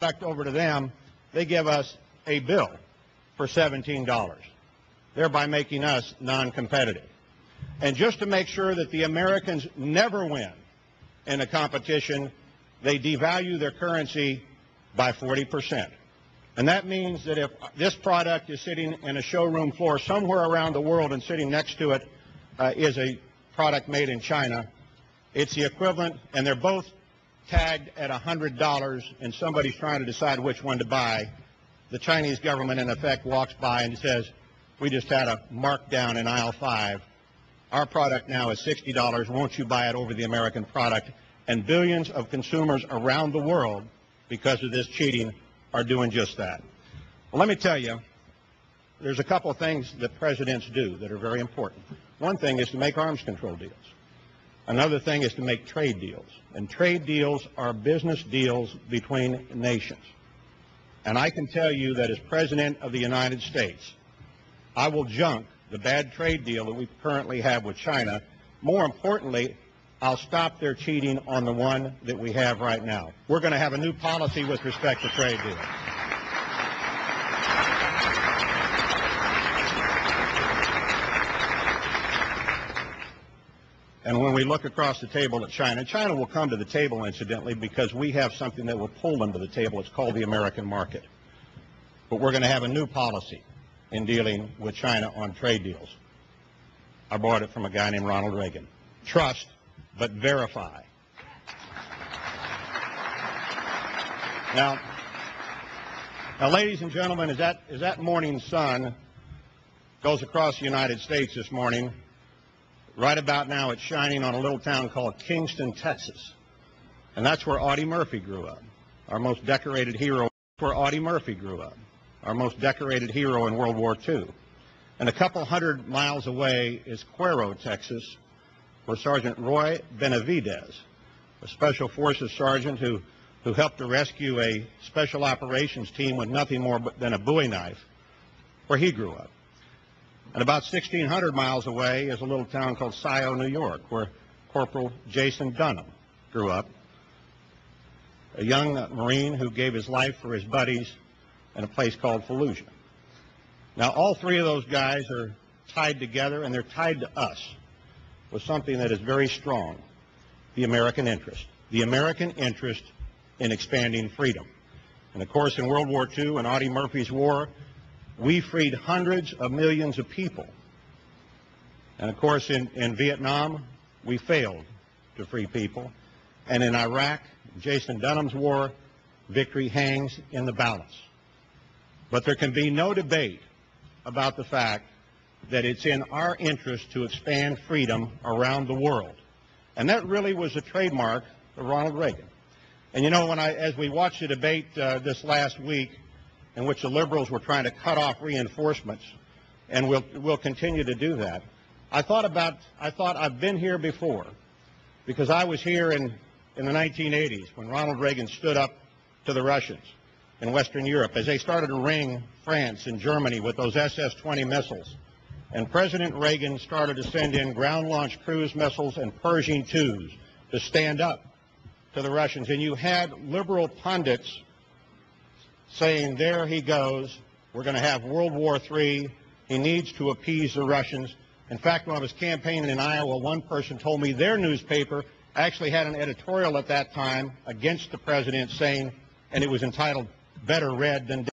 product over to them, they give us a bill for $17, thereby making us non-competitive. And just to make sure that the Americans never win in a competition, they devalue their currency by 40%. And that means that if this product is sitting in a showroom floor somewhere around the world and sitting next to it is a product made in China, it's the equivalent, and they're both tagged at $100, and somebody's trying to decide which one to buy. The Chinese government, in effect, walks by and says, we just had a markdown in aisle 5. Our product now is $60. Won't you buy it over the American product? And billions of consumers around the world, because of this cheating, are doing just that. Well, let me tell you, there's a couple of things that presidents do that are very important. One thing is to make arms control deals. Another thing is to make trade deals. And trade deals are business deals between nations. And I can tell you that as President of the United States, I will junk the bad trade deal that we currently have with China. More importantly, I'll stop their cheating on the one that we have right now. We're going to have a new policy with respect to trade deals. And when we look across the table at China, China will come to the table, incidentally, because we have something that will pull them to the table. It's called the American market. But we're going to have a new policy in dealing with China on trade deals. I bought it from a guy named Ronald Reagan. Trust, but verify. Now, ladies and gentlemen, as that morning sun goes across the United States this morning, right about now it's shining on a little town called Kingston, Texas. And that's where Audie Murphy grew up, our most decorated hero. Where Audie Murphy grew up, our most decorated hero in World War II. And a couple hundred miles away is Cuero, Texas, where Sergeant Roy Benavidez, a Special Forces sergeant who helped to rescue a special operations team with nothing more than a Bowie knife, where he grew up. And about 1,600 miles away is a little town called Scio, New York, where Corporal Jason Dunham grew up, a young Marine who gave his life for his buddies in a place called Fallujah. Now, all three of those guys are tied together, and they're tied to us with something that is very strong, the American interest. The American interest in expanding freedom. And, of course, in World War II and Audie Murphy's war, we freed hundreds of millions of people. And, of course, in Vietnam, we failed to free people. And in Iraq, Jason Dunham's war, victory hangs in the balance. But there can be no debate about the fact that it's in our interest to expand freedom around the world. And that really was a trademark of Ronald Reagan. And you know, as we watched the debate this last week, in which the liberals were trying to cut off reinforcements, and we'll continue to do that, I thought I've been here before, because I was here in the 1980s when Ronald Reagan stood up to the Russians in Western Europe as they started to ring France and Germany with those SS-20 missiles. And President Reagan started to send in ground-launched cruise missiles and Pershing IIs to stand up to the Russians. And you had liberal pundits saying, there he goes, we're going to have World War III, he needs to appease the Russians. In fact, when I was campaigning in Iowa, one person told me their newspaper actually had an editorial at that time against the president saying, and it was entitled, Better Red Than Dead.